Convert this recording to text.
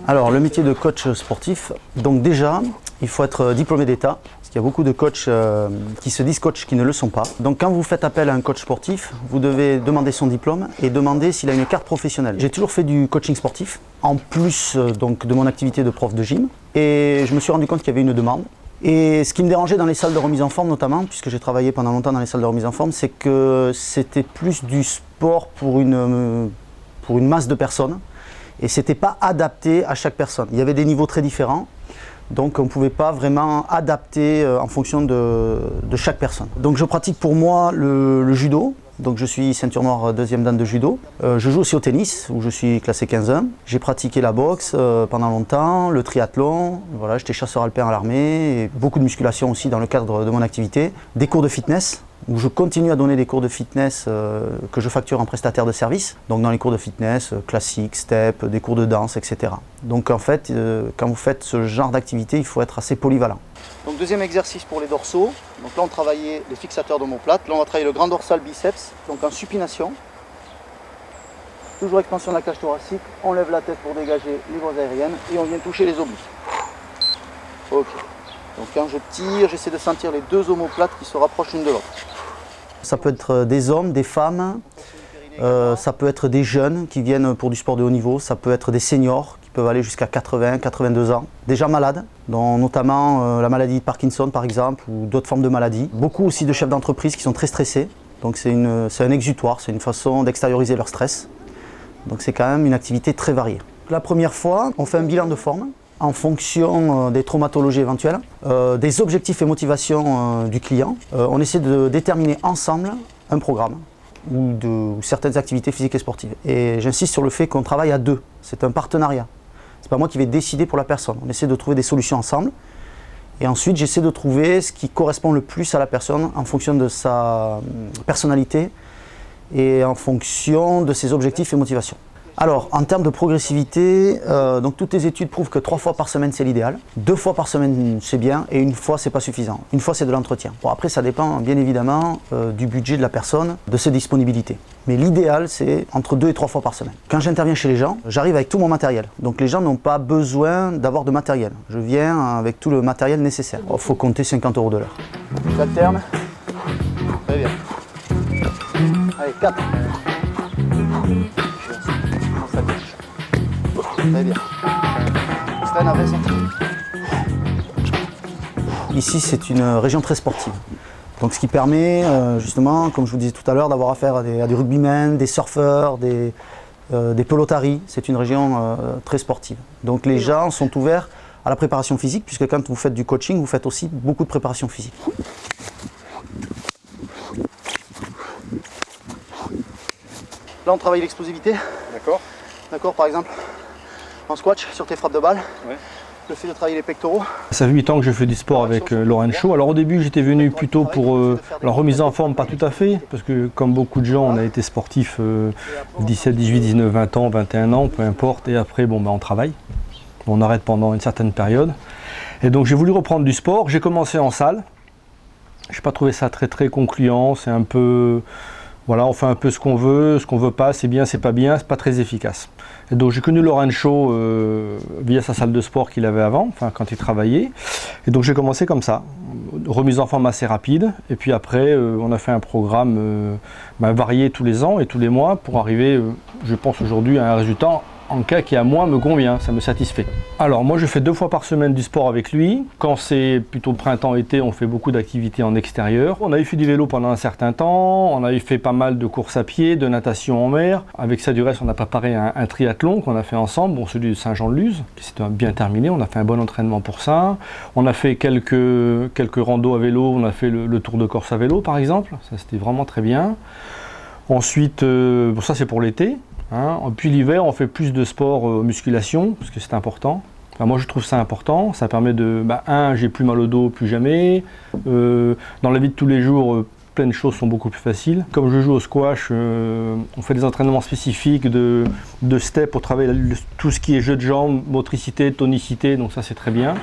Alors, le métier de coach sportif, donc déjà, il faut être diplômé d'État. Parce qu'il y a beaucoup de coachs qui se disent coach qui ne le sont pas. Donc quand vous faites appel à un coach sportif, vous devez demander son diplôme et demander s'il a une carte professionnelle. J'ai toujours fait du coaching sportif, en plus donc, de mon activité de prof de gym. Et je me suis rendu compte qu'il y avait une demande. Et ce qui me dérangeait dans les salles de remise en forme notamment, puisque j'ai travaillé pendant longtemps dans les salles de remise en forme, c'est que c'était plus du sport pour une masse de personnes. Et ce n'était pas adapté à chaque personne. Il y avait des niveaux très différents. Donc on ne pouvait pas vraiment adapter en fonction de chaque personne. Donc je pratique pour moi le judo. Donc je suis ceinture noire 2e dan de judo. Je joue aussi au tennis où je suis classé 15e. J'ai pratiqué la boxe pendant longtemps, le triathlon. Voilà, j'étais chasseur alpin à l'armée. Et beaucoup de musculation aussi dans le cadre de mon activité. Des cours de fitness où je continue à donner des cours de fitness que je facture en prestataire de service. Donc dans les cours de fitness classiques, step, des cours de danse, etc. Donc en fait, quand vous faites ce genre d'activité, il faut être assez polyvalent. Donc deuxième exercice pour les dorsaux. Donc là on travaillait les fixateurs d'omoplate. Là on va travailler le grand dorsal biceps, donc en supination. Toujours expansion de la cage thoracique. On lève la tête pour dégager les voies aériennes et on vient toucher les obliques. Ok. Donc quand je tire, j'essaie de sentir les deux omoplates qui se rapprochent l'une de l'autre. Ça peut être des hommes, des femmes, ça peut être des jeunes qui viennent pour du sport de haut niveau, ça peut être des seniors qui peuvent aller jusqu'à 80, 82 ans, déjà malades, dont notamment la maladie de Parkinson par exemple, ou d'autres formes de maladies. Beaucoup aussi de chefs d'entreprise qui sont très stressés, donc c'est un exutoire, c'est une façon d'extérioriser leur stress. Donc c'est quand même une activité très variée. La première fois, on fait un bilan de forme en fonction des traumatologies éventuelles, des objectifs et motivations du client. On essaie de déterminer ensemble un programme ou certaines activités physiques et sportives. Et j'insiste sur le fait qu'on travaille à deux, c'est un partenariat. C'est pas moi qui vais décider pour la personne. On essaie de trouver des solutions ensemble. Et ensuite, j'essaie de trouver ce qui correspond le plus à la personne en fonction de sa personnalité et en fonction de ses objectifs et motivations. Alors, en termes de progressivité, donc toutes les études prouvent que 3 fois par semaine c'est l'idéal, 2 fois par semaine c'est bien et 1 fois c'est pas suffisant. 1 fois c'est de l'entretien. Bon, après ça dépend bien évidemment du budget de la personne, de ses disponibilités. Mais l'idéal c'est entre 2 et 3 fois par semaine. Quand j'interviens chez les gens, j'arrive avec tout mon matériel. Donc les gens n'ont pas besoin d'avoir de matériel. Je viens avec tout le matériel nécessaire. Il faut compter 50 € de l'heure. J'alterne. Très bien. Allez, 4. Très bien. Ici, c'est une région très sportive. Donc, ce qui permet, justement, comme je vous disais tout à l'heure, d'avoir affaire à des rugbymen, des surfeurs, des pelotaris. C'est une région très sportive. Donc, les gens sont ouverts à la préparation physique, puisque quand vous faites du coaching, vous faites aussi beaucoup de préparation physique. Là, on travaille l'explosivité. D'accord. D'accord, par exemple, en squash sur tes frappes de balle, ouais. Le fait de travailler les pectoraux. Ça fait 8 ans que je fais du sport avec Laurent Chaud. Alors au début j'étais venu plutôt pour la remise en forme, pas tout à fait, parce que comme beaucoup de gens on a été sportifs 17, 18, 19, 20 ans, 21 ans, peu importe, et après bon, on travaille. On arrête pendant une certaine période. Et donc j'ai voulu reprendre du sport, j'ai commencé en salle. Je n'ai pas trouvé ça très concluant, c'est un peu... Voilà, on fait un peu ce qu'on veut pas, c'est bien, c'est pas bien, c'est pas très efficace. Et donc j'ai connu Laurent Chaud via sa salle de sport qu'il avait avant, enfin quand il travaillait. Et donc j'ai commencé comme ça, remise en forme assez rapide. Et puis après, on a fait un programme varié tous les ans et tous les mois pour arriver, je pense aujourd'hui, à un résultat en cas qui à moi me convient, ça me satisfait. Alors moi je fais 2 fois par semaine du sport avec lui. Quand c'est plutôt printemps-été, on fait beaucoup d'activités en extérieur. On avait fait du vélo pendant un certain temps, on avait fait pas mal de courses à pied, de natation en mer. Avec ça du reste on a préparé un triathlon qu'on a fait ensemble, bon, celui de Saint-Jean-de-Luz, qui s'est bien terminé, on a fait un bon entraînement pour ça. On a fait quelques randos à vélo, on a fait le Tour de Corse à vélo par exemple, ça c'était vraiment très bien. Ensuite, bon, ça c'est pour l'été. Puis l'hiver, on fait plus de sport musculation, parce que c'est important. Enfin, moi, je trouve ça important. Ça permet de... j'ai plus mal au dos, plus jamais. Dans la vie de tous les jours, plein de choses sont beaucoup plus faciles. Comme je joue au squash, on fait des entraînements spécifiques de step pour travailler tout ce qui est jeu de jambes, motricité, tonicité, donc ça, c'est très bien.